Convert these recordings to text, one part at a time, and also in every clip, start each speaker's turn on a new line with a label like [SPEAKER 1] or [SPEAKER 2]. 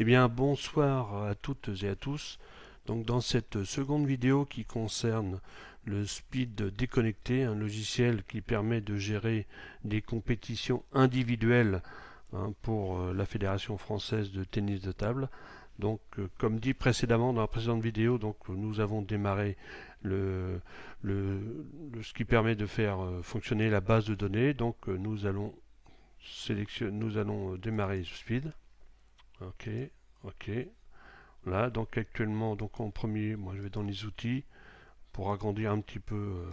[SPEAKER 1] Eh bien, bonsoir à toutes et à tous. Donc, dans cette seconde vidéo qui concerne le Speed déconnecté, un logiciel qui permet de gérer des compétitions individuelles pour la Fédération française de tennis de table. Donc, comme dit précédemment dans la précédente vidéo, donc nous avons démarré ce qui permet de faire fonctionner la base de données. Donc, nous allons démarrer Speed. Ok, ok. Là, donc actuellement, donc en premier, moi je vais dans les outils pour agrandir un petit peu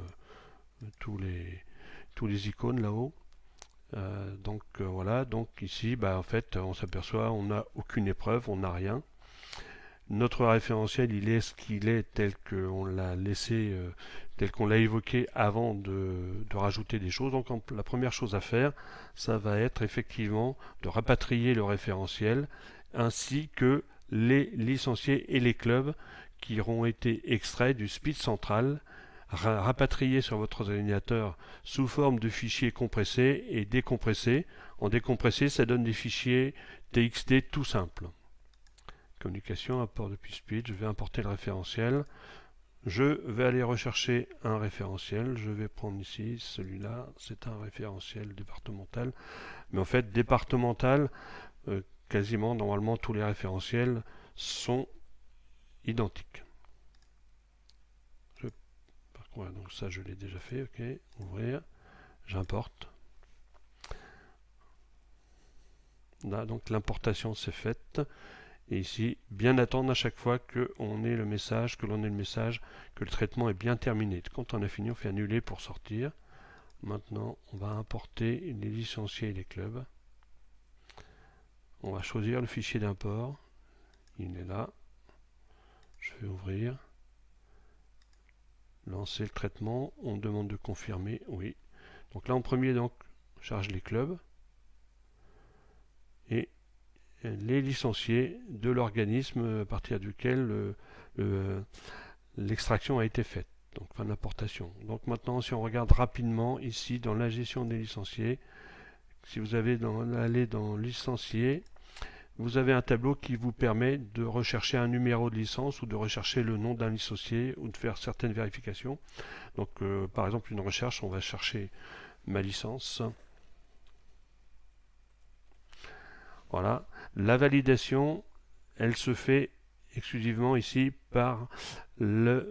[SPEAKER 1] tous les icônes là-haut. Voilà, donc ici, bah, en fait, on s'aperçoit, on n'a aucune épreuve, on n'a rien. Notre référentiel, il est ce qu'il est tel qu'on l'a laissé, tel qu'on l'a évoqué avant de rajouter des choses. Donc la première chose à faire, ça va être effectivement de rapatrier le référentiel ainsi que les licenciés et les clubs qui auront été extraits du speed central, rapatriés sur votre ordinateur sous forme de fichiers compressés et décompressés. En décompressé, ça donne des fichiers TXT tout simples. Communication, import depuis Speed, je vais importer le référentiel. Je vais aller rechercher un référentiel. Je vais prendre ici celui-là. C'est un référentiel départemental. Mais en fait, départemental, quasiment normalement tous les référentiels sont identiques. Voilà, donc ça je l'ai déjà fait. Ok, ouvrir. J'importe. Là, donc l'importation c'est faite. Et ici, bien attendre à chaque fois que l'on ait le message, que le traitement est bien terminé. Quand on a fini, on fait annuler pour sortir. Maintenant, on va importer les licenciés et les clubs. On va choisir le fichier d'import. Il est là. Je vais ouvrir. Lancer le traitement. On demande de confirmer. Oui. Donc là, en premier, donc, charge les clubs. Et les licenciés de l'organisme à partir duquel l'extraction a été faite, donc fin d'importation. Donc maintenant, si on regarde rapidement ici dans la gestion des licenciés, si vous allez dans licenciés, vous avez un tableau qui vous permet de rechercher un numéro de licence ou de rechercher le nom d'un licencié ou de faire certaines vérifications. Donc par exemple une recherche, on va chercher ma licence. Voilà. La validation, elle se fait exclusivement ici par la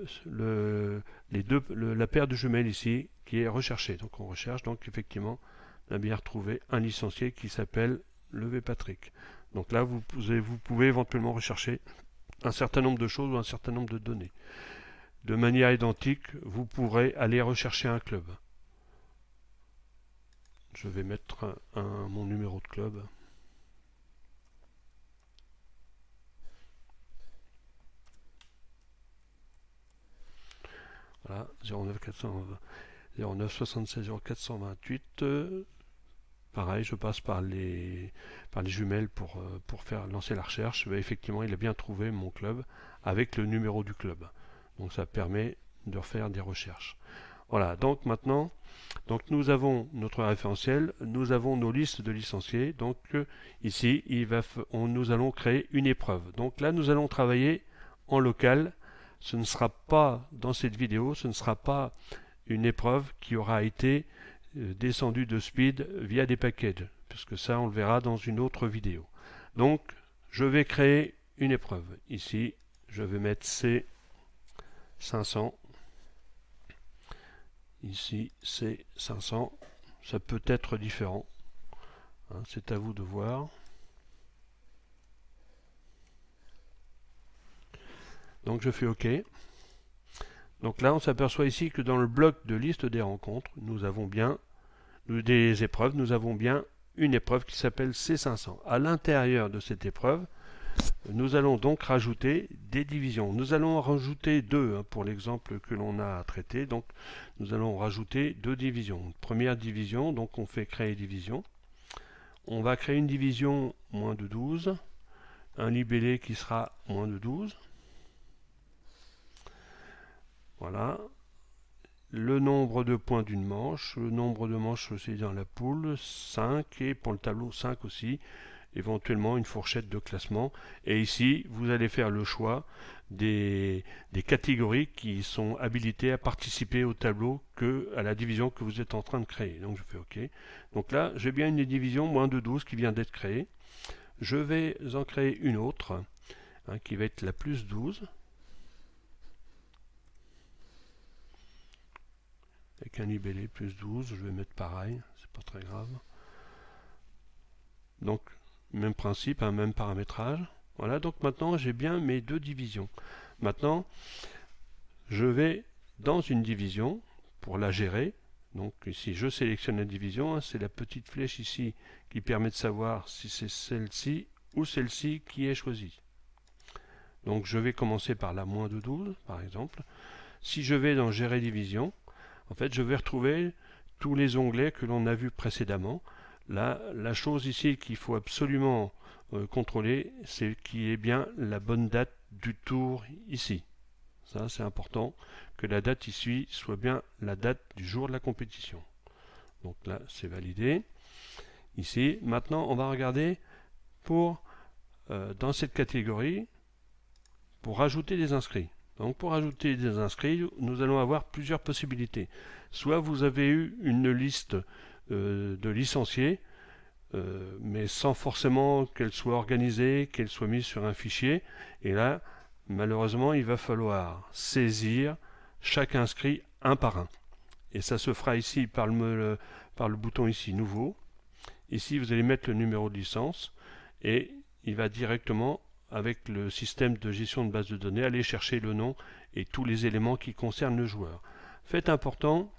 [SPEAKER 1] paire de jumelles ici qui est recherchée. Donc on recherche, donc effectivement, on a bien retrouvé un licencié qui s'appelle Levé Patrick. Donc là, vous pouvez éventuellement rechercher un certain nombre de choses ou un certain nombre de données. De manière identique, vous pourrez aller rechercher un club. Je vais mettre mon numéro de club. Voilà, 09 76 0428. Pareil, je passe par les jumelles pour lancer la recherche. Mais effectivement, il a bien trouvé mon club avec le numéro du club. Donc ça permet de refaire des recherches. Voilà, donc maintenant, nous avons notre référentiel, nous avons nos listes de licenciés. Donc ici, nous allons créer une épreuve. Donc là, nous allons travailler en local. Ce ne sera pas, dans cette vidéo, ce ne sera pas une épreuve qui aura été descendue de Speed via des packages, puisque ça, on le verra dans une autre vidéo. Donc, je vais créer une épreuve. Ici, je vais mettre C500. Ici, C500. Ça peut être différent. C'est à vous de voir. Donc je fais OK. Donc là, on s'aperçoit ici que dans le bloc de liste des rencontres, nous avons bien des épreuves, nous avons bien une épreuve qui s'appelle C500. À l'intérieur de cette épreuve, nous allons donc rajouter des divisions. Nous allons en rajouter deux pour l'exemple que l'on a traité. Donc nous allons rajouter deux divisions. Première division, donc on fait créer division. On va créer une division moins de 12, un libellé qui sera moins de 12. Voilà. Le nombre de points d'une manche. Le nombre de manches aussi dans la poule, 5. Et pour le tableau, 5 aussi. éventuellement une fourchette de classement. Et ici, vous allez faire le choix des catégories qui sont habilitées à participer au tableau à la division que vous êtes en train de créer. Donc je fais OK. Donc là, j'ai bien une division moins de 12 qui vient d'être créée. Je vais en créer une autre, qui va être la plus 12. Avec un libellé plus 12, je vais mettre pareil, c'est pas très grave. Donc, même principe, même paramétrage. Voilà, donc maintenant j'ai bien mes deux divisions. Maintenant, je vais dans une division pour la gérer. Donc ici, je sélectionne la division. C'est la petite flèche ici qui permet de savoir si c'est celle-ci ou celle-ci qui est choisie. Donc je vais commencer par la moins de 12, par exemple. Si je vais dans Gérer division, en fait, je vais retrouver tous les onglets que l'on a vus précédemment. Là, la chose ici qu'il faut absolument contrôler, c'est qu'il y ait bien la bonne date du tour ici. Ça, c'est important, que la date ici soit bien la date du jour de la compétition. Donc là, c'est validé. Ici, maintenant, on va regarder dans cette catégorie, pour rajouter des inscrits. Donc pour ajouter des inscrits, nous allons avoir plusieurs possibilités. Soit vous avez eu une liste de licenciés, mais sans forcément qu'elle soit organisée, qu'elle soit mise sur un fichier. Et là, malheureusement, il va falloir saisir chaque inscrit un par un. Et ça se fera ici par le bouton ici Nouveau. Ici, vous allez mettre le numéro de licence et il va directement, avec le système de gestion de base de données, aller chercher le nom et tous les éléments qui concernent le joueur. Fait important,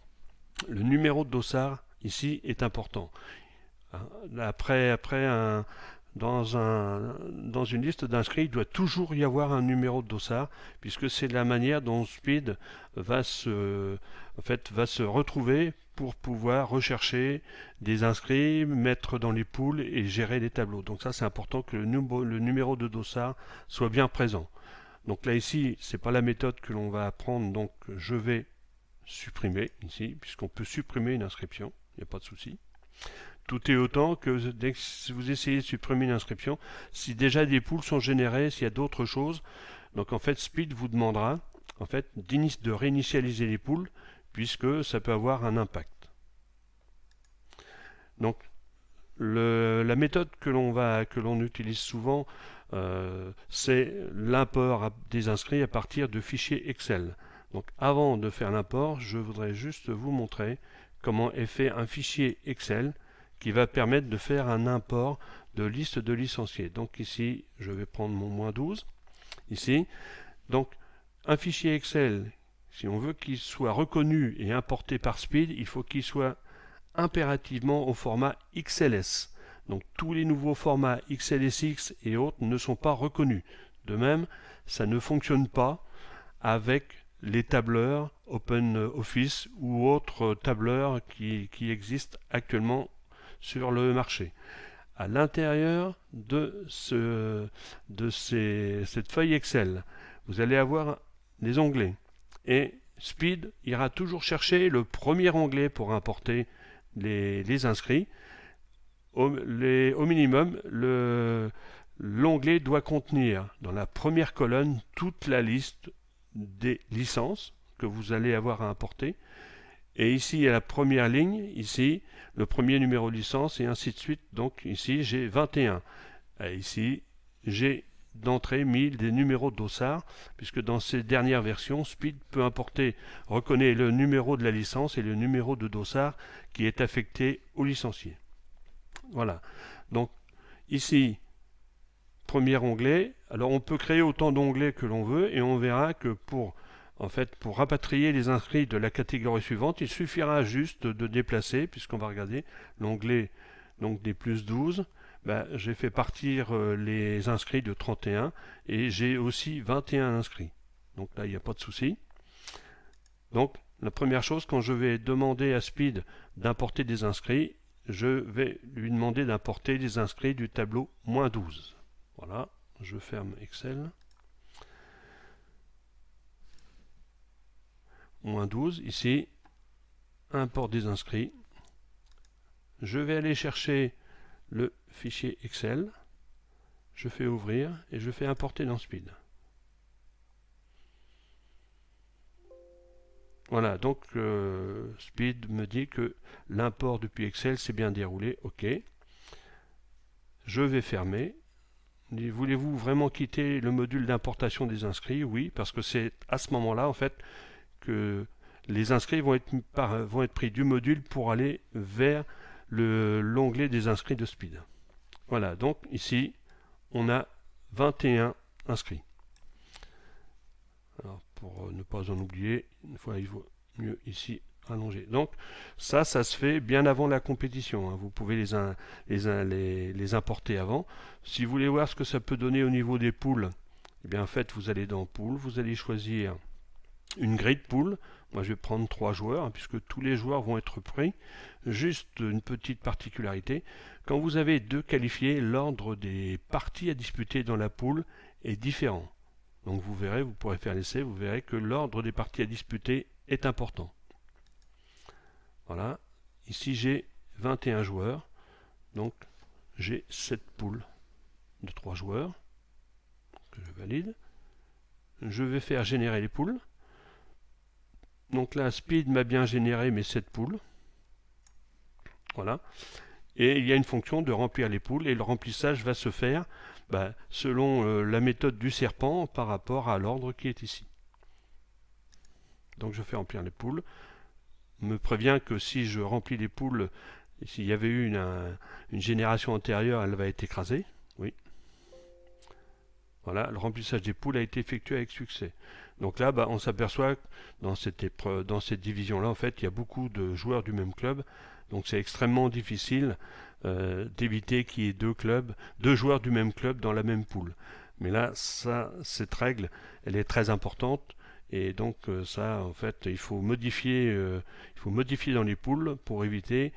[SPEAKER 1] le numéro de dossard ici est important. Après dans une liste d'inscrits, il doit toujours y avoir un numéro de dossard, puisque c'est la manière dont Speed va se retrouver pour pouvoir rechercher des inscrits, mettre dans les poules et gérer les tableaux. Donc ça, c'est important que le numéro de dossard soit bien présent. Donc là ici, c'est pas la méthode que l'on va apprendre, donc je vais supprimer ici, puisqu'on peut supprimer une inscription, il n'y a pas de souci. Tout est autant que dès que vous essayez de supprimer une inscription, si déjà des poules sont générées, s'il y a d'autres choses, donc en fait Speed vous demandera en fait de réinitialiser les poules, puisque ça peut avoir un impact. Donc la méthode que l'on utilise souvent, c'est l'import des inscrits à partir de fichiers Excel. Donc avant de faire l'import, je voudrais juste vous montrer comment est fait un fichier Excel qui va permettre de faire un import de liste de licenciés. Donc ici, je vais prendre mon moins 12. Ici, donc un fichier Excel, si on veut qu'il soit reconnu et importé par Speed, il faut qu'il soit impérativement au format XLS. Donc tous les nouveaux formats XLSX et autres ne sont pas reconnus. De même, ça ne fonctionne pas avec les tableurs OpenOffice ou autres tableurs qui existent actuellement sur le marché. À l'intérieur de cette feuille Excel, vous allez avoir les onglets. Et Speed ira toujours chercher le premier onglet pour importer les inscrits. Au minimum, l'onglet doit contenir dans la première colonne toute la liste des licences que vous allez avoir à importer. Et ici, à la première ligne, ici, le premier numéro de licence et ainsi de suite. Donc ici, j'ai 21. Et ici, j'ai d'entrée mis des numéros de dossard, puisque dans ces dernières versions, Speed reconnaît le numéro de la licence et le numéro de dossard qui est affecté au licencié. Voilà. Donc ici, premier onglet. Alors on peut créer autant d'onglets que l'on veut et on verra que pour rapatrier les inscrits de la catégorie suivante, il suffira juste de déplacer, puisqu'on va regarder l'onglet donc des plus 12. J'ai fait partir les inscrits de 31 et j'ai aussi 21 inscrits. Donc là, il n'y a pas de souci. Donc la première chose, quand je vais demander à Speed d'importer des inscrits, je vais lui demander d'importer les inscrits du tableau moins 12. Voilà, je ferme Excel. Moins 12, ici, import des inscrits. Je vais aller chercher le fichier Excel. je fais ouvrir et je fais importer dans Speed. Voilà, donc Speed me dit que l'import depuis Excel s'est bien déroulé. OK. Je vais fermer. Voulez-vous vraiment quitter le module d'importation des inscrits? Oui, parce que c'est à ce moment-là, en fait, que les inscrits vont être pris du module pour aller vers l'onglet des inscrits de Speed. Voilà, donc ici, on a 21 inscrits. Alors, pour ne pas en oublier, une fois il vaut mieux ici allonger. Donc ça se fait bien avant la compétition. Vous pouvez les importer avant. Si vous voulez voir ce que ça peut donner au niveau des poules, eh bien en fait vous allez dans Pool, vous allez choisir une grille de pool. Moi je vais prendre 3 joueurs puisque tous les joueurs vont être pris. Juste une petite particularité, quand vous avez 2 qualifiés, l'ordre des parties à disputer dans la poule est différent. Donc vous verrez, vous pourrez faire l'essai, vous verrez que l'ordre des parties à disputer est important. Voilà, ici j'ai 21 joueurs, donc j'ai 7 poules de 3 joueurs que je valide. Je vais faire générer les poules. Donc là, Speed m'a bien généré mes 7 poules. Voilà. Et il y a une fonction de remplir les poules, et le remplissage va se faire selon la méthode du serpent par rapport à l'ordre qui est ici. Donc je fais remplir les poules. Me prévient que si je remplis les poules, s'il y avait eu une génération antérieure, elle va être écrasée. Oui. Voilà, le remplissage des poules a été effectué avec succès. Donc là, on s'aperçoit que dans cette division-là, en fait, il y a beaucoup de joueurs du même club. Donc c'est extrêmement difficile d'éviter qu'il y ait deux joueurs du même club dans la même poule. Mais là, cette règle, elle est très importante. Et donc ça, en fait, il faut modifier dans les poules pour éviter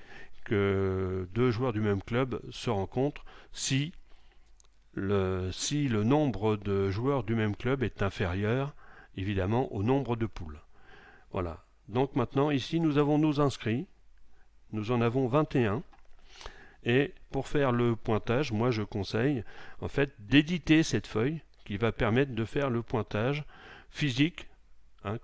[SPEAKER 1] que 2 joueurs du même club se rencontrent si le nombre de joueurs du même club est inférieur, évidemment, au nombre de poules. Voilà. Donc maintenant, ici, nous avons nos inscrits. Nous en avons 21. Et pour faire le pointage, moi je conseille en fait d'éditer cette feuille qui va permettre de faire le pointage physique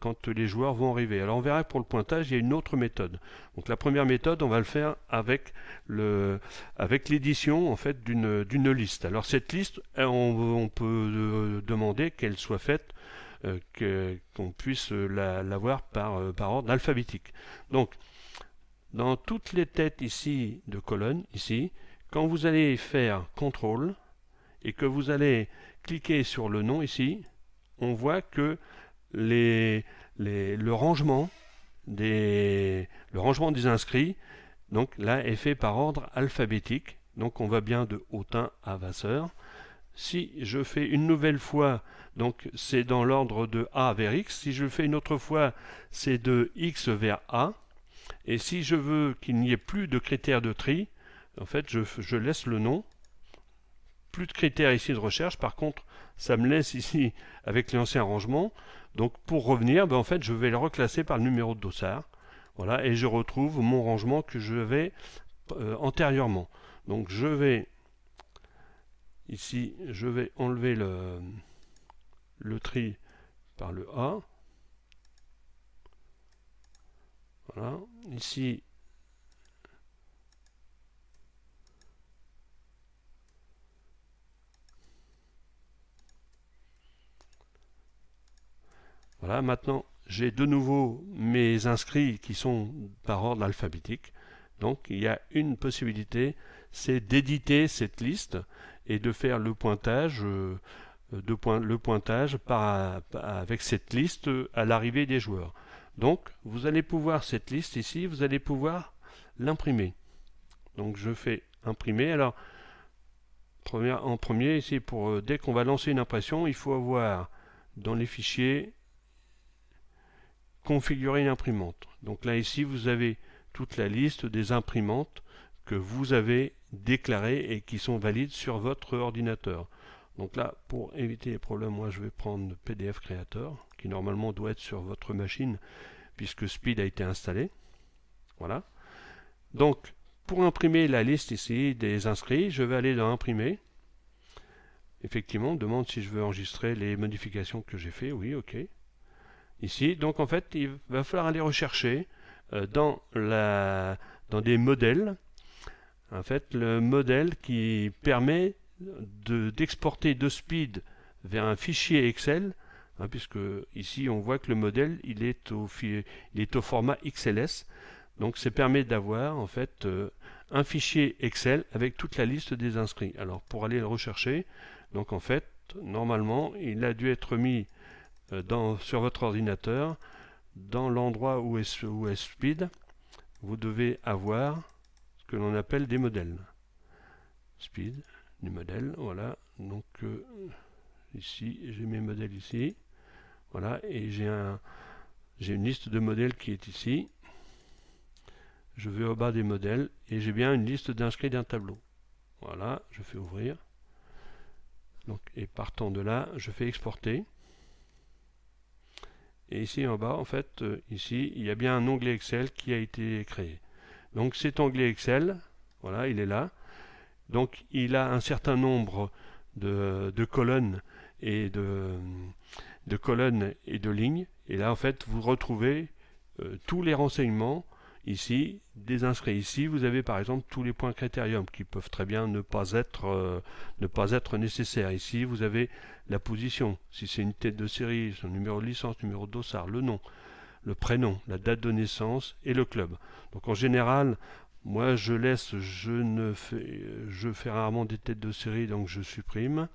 [SPEAKER 1] quand les joueurs vont arriver. Alors on verra que pour le pointage, il y a une autre méthode. Donc la première méthode, on va le faire avec l'édition en fait d'une liste. Alors cette liste, on peut demander qu'elle soit faite, qu'on puisse l'avoir par ordre alphabétique. Donc dans toutes les têtes ici de colonne, ici, quand vous allez faire CTRL et que vous allez cliquer sur le nom ici, on voit que le rangement des inscrits, donc là, est fait par ordre alphabétique. Donc on va bien de Autain à Vasseur. Si je fais une nouvelle fois, donc c'est dans l'ordre de A vers X. Si je le fais une autre fois, c'est de X vers A. Et si je veux qu'il n'y ait plus de critères de tri, en fait, je laisse le nom. Plus de critères ici de recherche. Par contre, ça me laisse ici avec l'ancien rangement. Donc, pour revenir, en fait, je vais le reclasser par le numéro de dossard. Voilà, et je retrouve mon rangement que j'avais antérieurement. Donc, je vais ici, je vais enlever le tri par le A. Voilà, ici, voilà, maintenant j'ai de nouveau mes inscrits qui sont par ordre alphabétique. Donc il y a une possibilité, c'est d'éditer cette liste et de faire le pointage, avec cette liste à l'arrivée des joueurs. Donc vous allez pouvoir, cette liste ici, vous allez pouvoir l'imprimer. Donc je fais imprimer. Alors en premier ici, dès qu'on va lancer une impression, il faut avoir dans les fichiers configurer une imprimante. Donc là ici vous avez toute la liste des imprimantes que vous avez déclarées et qui sont valides sur votre ordinateur. Donc là, pour éviter les problèmes, moi je vais prendre PDF Creator, qui normalement doit être sur votre machine puisque Speed a été installé. Voilà. Donc pour imprimer la liste ici des inscrits, je vais aller dans Imprimer. effectivement, on demande si je veux enregistrer les modifications que j'ai fait. Oui, ok. Ici, donc en fait, il va falloir aller rechercher dans des modèles, en fait, le modèle qui permet d'exporter de Speed vers un fichier Excel, hein, puisque ici on voit que le modèle il est au format XLS. Donc ça permet d'avoir en fait un fichier Excel avec toute la liste des inscrits. Alors pour aller le rechercher, donc en fait normalement il a dû être mis sur votre ordinateur dans l'endroit où est Speed. Vous devez avoir ce que l'on appelle des modèles. Speed, des modèles, voilà. Donc ici j'ai mes modèles ici, voilà, et j'ai une liste de modèles qui est ici. Je vais au bas des modèles et j'ai bien une liste d'inscrits d'un tableau. Voilà, je fais ouvrir. Donc, et partant de là, je fais exporter. Et ici en bas, en fait, ici, il y a bien un onglet Excel qui a été créé. Donc cet onglet Excel, voilà, il est là. Donc il a un certain nombre de colonnes et de colonnes et de lignes. Et là, en fait, vous retrouvez tous les renseignements ici des inscrits. Ici, vous avez par exemple tous les points critérium qui peuvent très bien ne pas être nécessaires. Ici, vous avez la position, si c'est une tête de série, son numéro de licence, numéro de dossard, le nom, le prénom, la date de naissance et le club. Donc en général, moi je fais rarement des têtes de série, donc je supprime.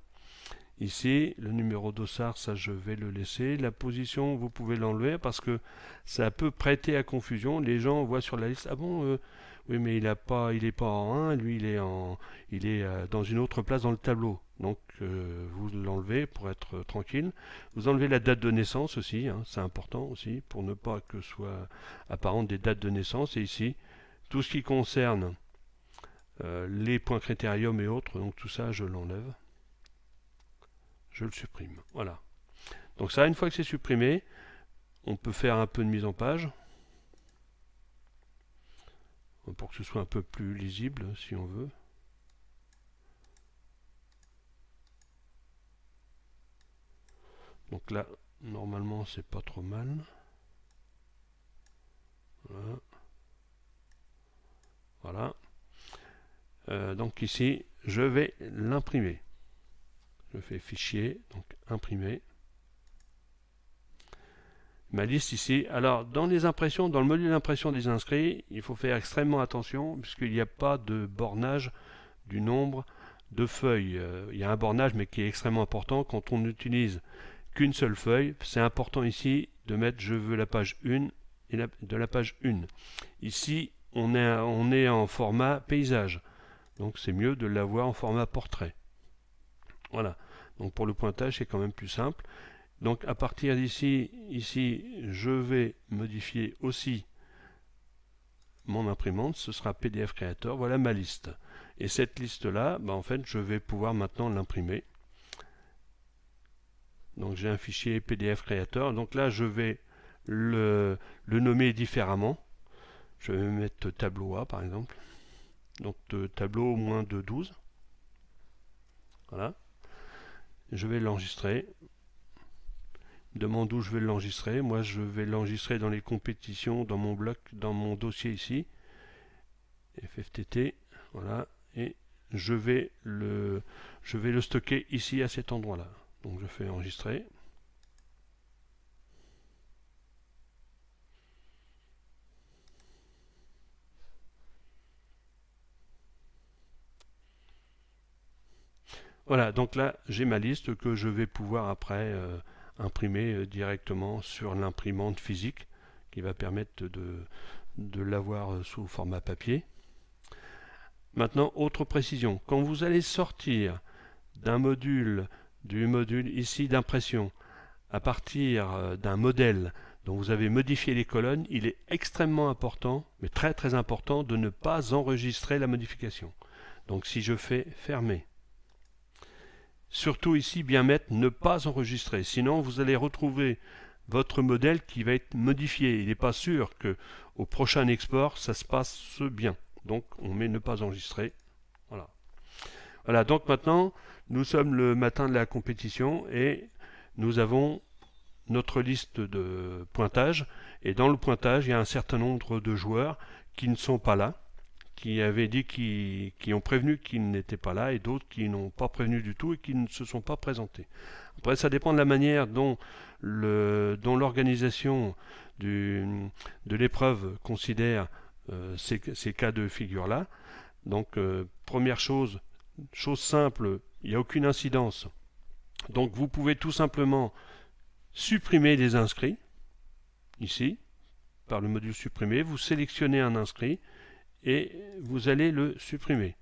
[SPEAKER 1] Ici, le numéro d'ossard, ça je vais le laisser. La position, vous pouvez l'enlever parce que ça peut prêter à confusion. Les gens voient sur la liste, ah bon, oui mais il est pas en 1, lui il est dans une autre place dans le tableau. Donc vous l'enlevez pour être tranquille. Vous enlevez la date de naissance aussi, hein, c'est important aussi pour ne pas que soit apparente des dates de naissance. Et ici, tout ce qui concerne les points critérium et autres, donc tout ça je l'enlève. Je le supprime. Voilà. Donc ça, une fois que c'est supprimé, on peut faire un peu de mise en page pour que ce soit un peu plus lisible si on veut. Donc là, normalement, c'est pas trop mal. Voilà. Voilà. Donc ici, je vais l'imprimer. Je fais fichier, donc imprimer. Ma liste ici. Alors, dans les impressions, dans le module d'impression des inscrits, il faut faire extrêmement attention puisqu'il n'y a pas de bornage du nombre de feuilles. Il y a un bornage, mais qui est extrêmement important. Quand on n'utilise qu'une seule feuille, c'est important ici de mettre je veux la page 1 et de la page 1. Ici, on est en format paysage. Donc, c'est mieux de l'avoir en format portrait. Voilà, donc pour le pointage c'est quand même plus simple. Donc à partir d'ici, ici, je vais modifier aussi mon imprimante, ce sera PDF Creator, voilà ma liste. Et cette liste-là, en fait, je vais pouvoir maintenant l'imprimer. Donc j'ai un fichier PDF Creator, donc là je vais le nommer différemment. Je vais mettre tableau A par exemple. Donc tableau moins de 12. Voilà. Je vais l'enregistrer. Demande où je vais l'enregistrer. Moi, je vais l'enregistrer dans les compétitions, dans mon bloc, dans mon dossier ici. FFTT, voilà. Et je vais le stocker ici à cet endroit-là. Donc je fais enregistrer. Voilà, donc là, j'ai ma liste que je vais pouvoir après imprimer directement sur l'imprimante physique qui va permettre de l'avoir sous format papier. Maintenant, autre précision, quand vous allez sortir du module ici d'impression, à partir d'un modèle dont vous avez modifié les colonnes, il est extrêmement important, mais très très important, de ne pas enregistrer la modification. Donc si je fais fermer, surtout ici, bien mettre ne pas enregistrer. Sinon, vous allez retrouver votre modèle qui va être modifié. Il n'est pas sûr qu'au prochain export, ça se passe bien. Donc, on met ne pas enregistrer. Voilà. Voilà, donc maintenant, nous sommes le matin de la compétition et nous avons notre liste de pointage. Et dans le pointage, il y a un certain nombre de joueurs qui ne sont pas là, qui avaient dit qui ont prévenu qu'ils n'étaient pas là, et d'autres qui n'ont pas prévenu du tout et qui ne se sont pas présentés. Après, ça dépend de la manière dont l'organisation de l'épreuve considère ces cas de figure-là. Donc, première chose, chose simple, il n'y a aucune incidence. Donc, vous pouvez tout simplement supprimer les inscrits, ici, par le module supprimer, vous sélectionnez un inscrit et vous allez le supprimer.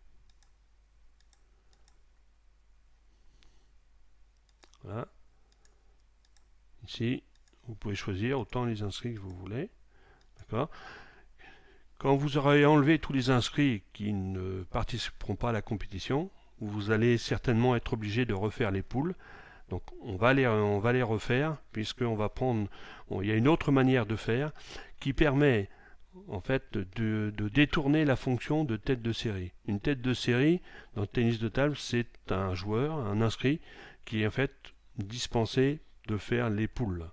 [SPEAKER 1] Voilà. Ici, vous pouvez choisir autant les inscrits que vous voulez. D'accord. Quand vous aurez enlevé tous les inscrits qui ne participeront pas à la compétition, vous allez certainement être obligé de refaire les poules. Donc on va les refaire, puisqu'on va prendre, il y a une autre manière de faire qui permet en fait de détourner la fonction de tête de série. Une tête de série dans le tennis de table, c'est un joueur, un inscrit, qui est en fait dispensé de faire les poules.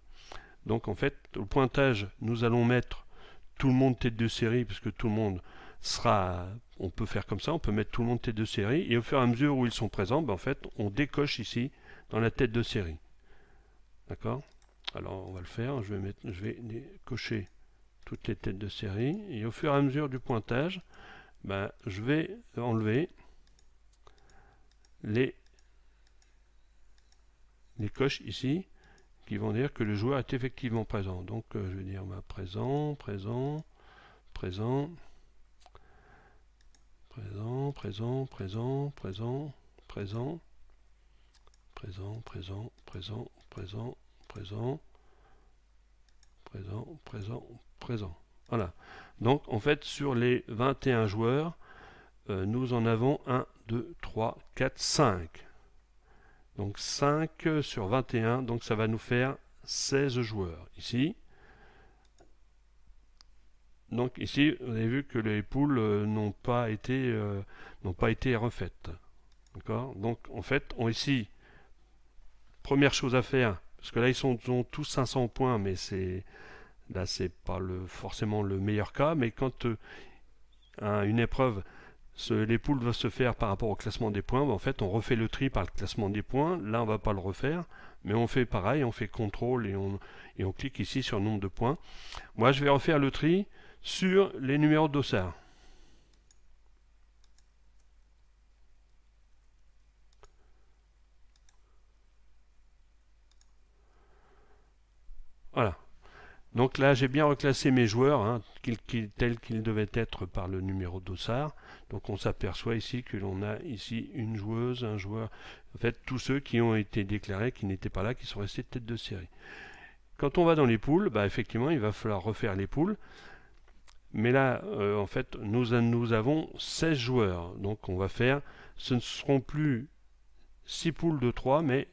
[SPEAKER 1] Donc en fait, au pointage, nous allons mettre tout le monde tête de série, puisque tout le monde sera, on peut faire comme ça, on peut mettre tout le monde tête de série, et au fur et à mesure où ils sont présents, en fait, on décoche ici dans la tête de série. D'accord? Alors on va le faire, je vais cocher toutes les têtes de série, et au fur et à mesure du pointage, je vais enlever les coches ici qui vont dire que le joueur est effectivement présent. Donc je vais dire présent, présent, présent, présent, présent, présent, présent, présent, présent, présent, présent, présent, présent, présent, présent, présent. Voilà. Donc en fait sur les 21 joueurs, nous en avons 1, 2, 3, 4, 5. Donc 5 sur 21, donc ça va nous faire 16 joueurs ici. Donc ici, vous avez vu que les poules n'ont pas été refaites. D'accord. Donc en fait, ici, première chose à faire, parce que là ils ont tous 500 points, mais là c'est pas forcément le meilleur cas, mais quand une épreuve, les poules doivent se faire par rapport au classement des points, en fait on refait le tri par le classement des points. Là on va pas le refaire, mais on fait pareil, on fait CTRL et on clique ici sur le nombre de points. Moi je vais refaire le tri sur les numéros de dossard. Voilà. Donc là, j'ai bien reclassé mes joueurs, hein, tels qu'ils devaient être par le numéro de dossard. Donc on s'aperçoit ici que l'on a ici une joueuse, un joueur. En fait, tous ceux qui ont été déclarés, qui n'étaient pas là, qui sont restés tête de série. Quand on va dans les poules, effectivement, il va falloir refaire les poules. Mais là, en fait, nous avons 16 joueurs. Donc on va faire, ce ne seront plus 6 poules de 3, mais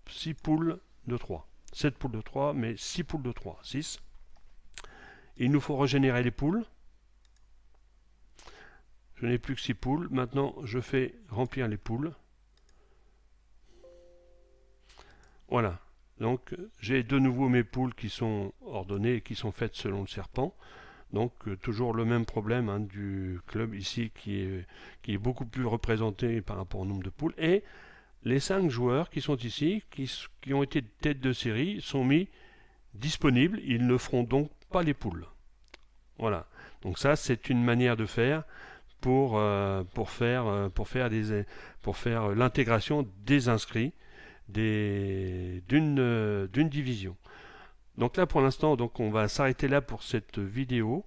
[SPEAKER 1] 6 poules de 3. 7 poules de 3, mais 6 poules de 3, 6. Il nous faut régénérer les poules. Je n'ai plus que 6 poules. Maintenant, je fais remplir les poules. Voilà. Donc, j'ai de nouveau mes poules qui sont ordonnées et qui sont faites selon le serpent. Donc, toujours le même problème du club ici qui est beaucoup plus représenté par rapport au nombre de poules. Et les 5 joueurs qui sont ici, qui ont été tête de série, sont mis disponibles. Ils ne feront donc pas les poules. Voilà. Donc ça, c'est une manière de faire pour faire l'intégration des inscrits d'une division. Donc là, pour l'instant, on va s'arrêter là pour cette vidéo.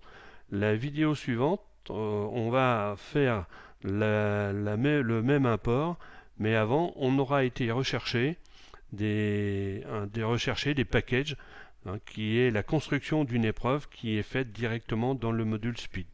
[SPEAKER 1] La vidéo suivante, on va faire le même import. Mais avant, on aura été rechercher des packages, qui est la construction d'une épreuve qui est faite directement dans le module Speed.